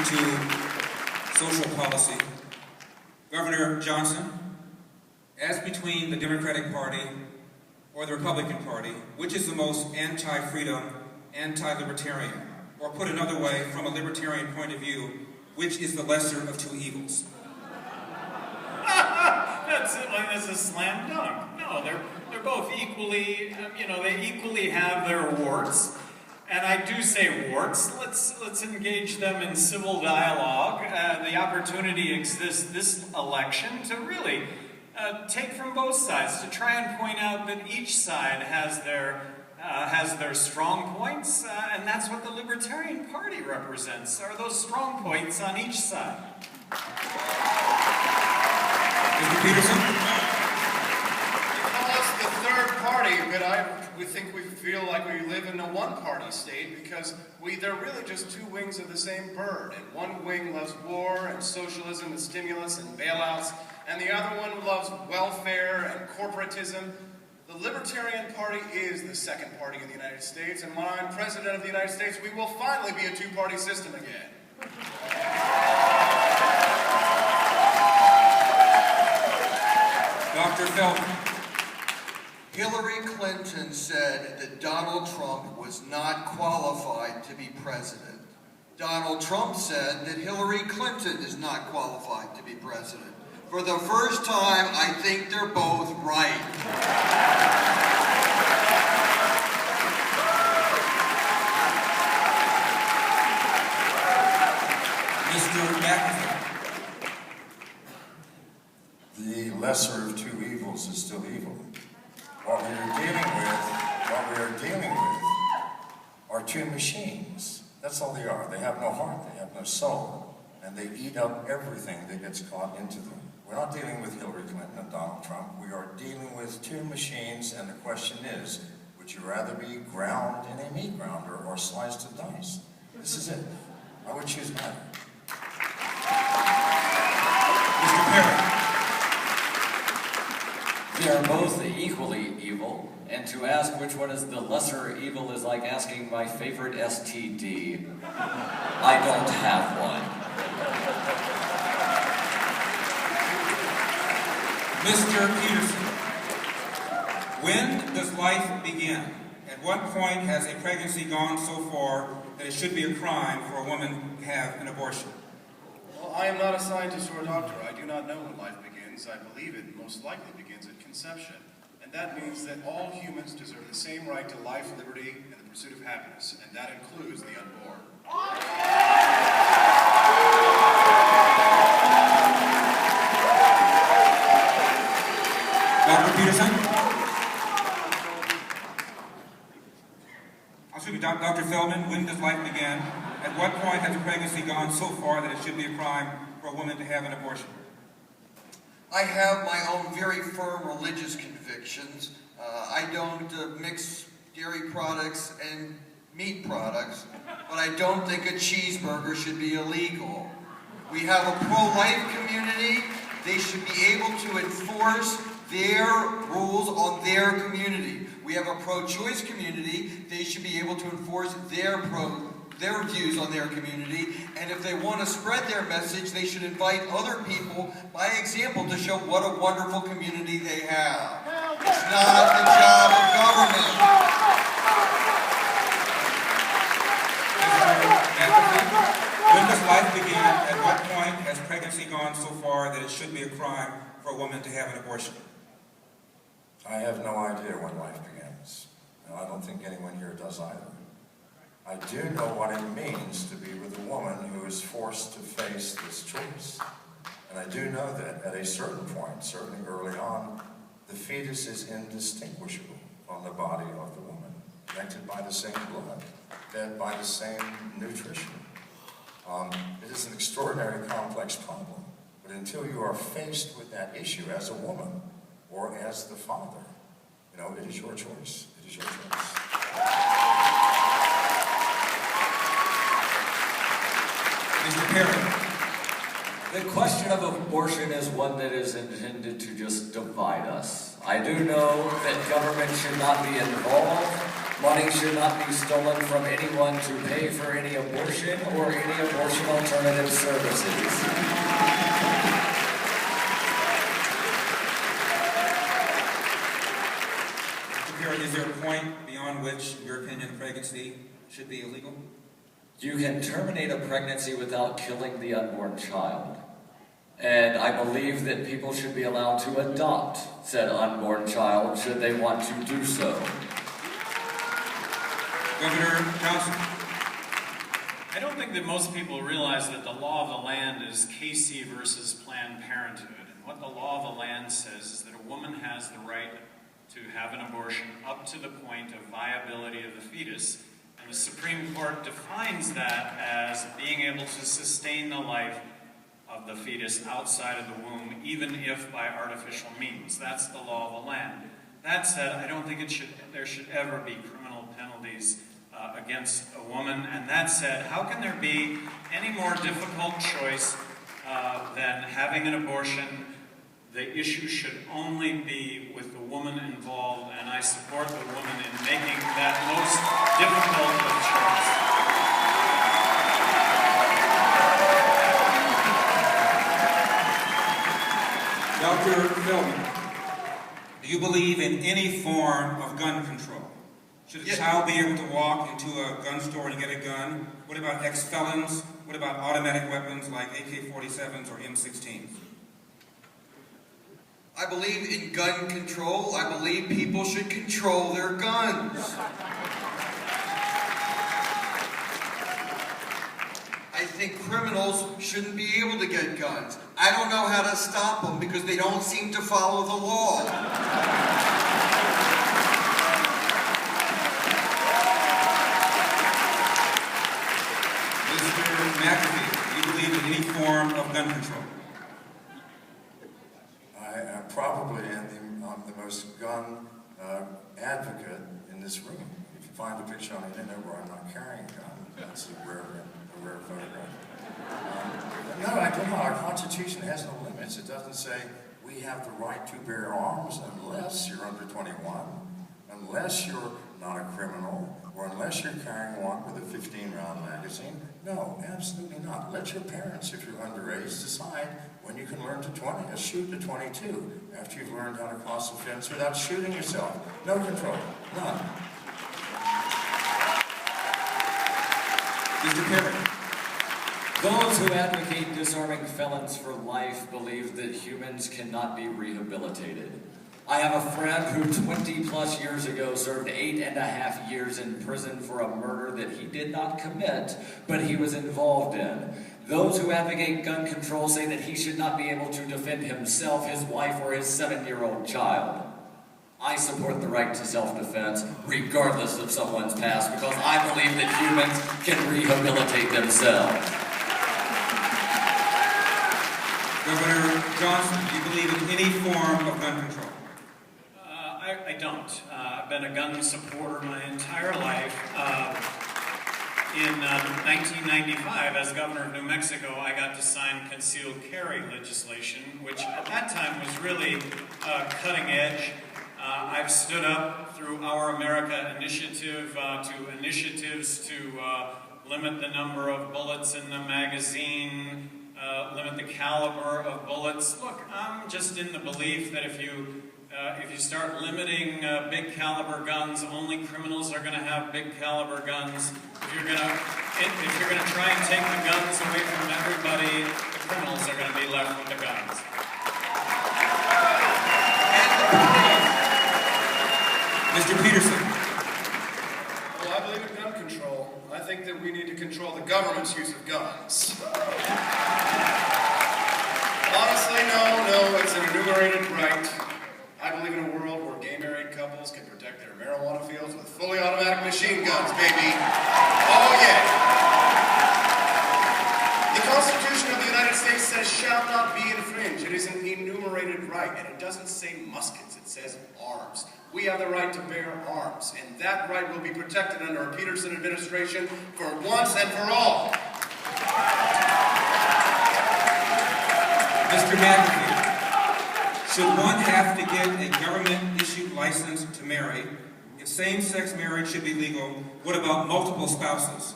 to social policy, Governor Johnson, as between the Democratic Party or the Republican Party, which is the most anti-freedom, anti-libertarian? Or put another way, from a libertarian point of view, which is the lesser of two evils? That's a slam dunk. No, they're both equally, they equally have their warts. And I do say warts. Let's engage them in civil dialogue. The opportunity exists this election to really take from both sides, to try and point out that each side has their strong points, and that's what the Libertarian Party represents, are those strong points on each side. Mr. Peterson? You call us the third party, but we feel like we live in a one-party state because they're really just two wings of the same bird. And one wing loves war and socialism and stimulus and bailouts, and the other one loves welfare and corporatism. The Libertarian Party is the second party in the United States, and when I'm President of the United States, we will finally be a two-party system again. Dr. Feldman. Hillary Clinton said that Donald Trump was not qualified to be president. Donald Trump said that Hillary Clinton is not qualified to be president. For the first time, I think they're both right. Mr. McAfee. The lesser of two evils is still evil. What we are dealing with are two machines. That's all they are. They have no heart, they have no soul, and they eat up everything that gets caught into them. We're not dealing with Hillary Clinton and Donald Trump. We are dealing with two machines, and the question is, would you rather be ground in a meat grounder or sliced to dice? This is it. I would choose neither. Mr. Perry. They are both equally evil, and to ask which one is the lesser evil is like asking my favorite STD. I don't have one. Mr. Peterson. When does life begin? At what point has a pregnancy gone so far that it should be a crime for a woman to have an abortion? Well, I am not a scientist or a doctor. I do not know when life begins. I believe it most likely begins at conception. And that means that all humans deserve the same right to life, liberty, and the pursuit of happiness. And that includes the unborn. Dr. Peterson? Excuse me, Dr. Feldman, when does life begin? At what point has a pregnancy gone so far that it should be a crime for a woman to have an abortion? I have my own very firm religious convictions. I don't mix dairy products and meat products, but I don't think a cheeseburger should be illegal. We have a pro-life community. They should be able to enforce their rules on their community. We have a pro-choice community. They should be able to enforce their views on their community, and if they want to spread their message, they should invite other people by example to show what a wonderful community they have. It's not the job of government. When does life begin? At what point has pregnancy gone so far that it should be a crime for a woman to have an abortion? I have no idea when life begins. And I don't think anyone here does either. I do know what it means to be with a woman who is forced to face this choice. And I do know that at a certain point, certainly early on, the fetus is indistinguishable from the body of the woman, connected by the same blood, fed by the same nutrition. It is an extraordinary complex problem, but until you are faced with that issue as a woman or as the father, it is your choice. It is your choice. Mr. Perry. The question of abortion is one that is intended to just divide us. I do know that government should not be involved. Money should not be stolen from anyone to pay for any abortion or any abortion alternative services. Is there a point beyond which, in your opinion, pregnancy should be illegal? You can terminate a pregnancy without killing the unborn child. And I believe that people should be allowed to adopt said unborn child should they want to do so. Governor Johnson. I don't think that most people realize that the law of the land is Casey versus Planned Parenthood. And what the law of the land says is that a woman has the right to have an abortion up to the point of viability of the fetus. And the Supreme Court defines that as being able to sustain the life of the fetus outside of the womb, even if by artificial means. That's the law of the land. That said, I don't think there should ever be criminal penalties against a woman. And that said, how can there be any more difficult choice than having an abortion? The issue should only be with the woman involved, and I support the woman in making that most difficult of choices. Dr. Feldman, do you believe in any form of gun control? Should a child be able to walk into a gun store and get a gun? What about ex-felons? What about automatic weapons like AK-47s or M16s? I believe in gun control. I believe people should control their guns. I think criminals shouldn't be able to get guns. I don't know how to stop them because they don't seem to follow the law. Mr. McAfee, do you believe in any form of gun control? Probably I'm the most gun advocate in this room. If you find a picture on the internet where I'm not carrying a gun, that's a rare photograph. No, I don't know. Our Constitution has no limits. It doesn't say we have the right to bear arms unless you're under 21, unless you're not a criminal, or unless you're carrying one with a 15-round magazine. No, absolutely not. Let your parents, if you're underage, decide when you can learn to shoot to 22 after you've learned how to cross the fence without shooting yourself. No control. None. Mr. Perry. Those who advocate disarming felons for life believe that humans cannot be rehabilitated. I have a friend who 20 plus years ago served 8.5 years in prison for a murder that he did not commit, but he was involved in. Those who advocate gun control say that he should not be able to defend himself, his wife, or his 7-year-old child. I support the right to self-defense, regardless of someone's past, because I believe that humans can rehabilitate themselves. Governor Johnson, do you believe in any form of gun control? I don't. I've been a gun supporter my entire life. In 1995, as governor of New Mexico, I got to sign concealed carry legislation, which at that time was really cutting edge. I've stood up through Our America initiative to initiatives to limit the number of bullets in the magazine, limit the caliber of bullets. Look, I'm just in the belief that if you start limiting big caliber guns, only criminals are going to have big caliber guns. If you're going to try and take the guns away from everybody, the criminals are going to be left with the guns. Mr. Peterson. Well, I believe in gun control. I think that we need to control the government's use of guns. Honestly, no, it's an enumerated right. I believe in a world where gay married couples can protect their marijuana fields with fully automatic machine guns, baby. Oh, yeah. The Constitution of the United States says shall not be infringed. It is an enumerated right, and it doesn't say muskets, it says arms. We have the right to bear arms, and that right will be protected under a Peterson administration for once and for all. Mr. McAfee, should one have to get a government-issued license to marry If same-sex marriage should be legal, what about multiple spouses?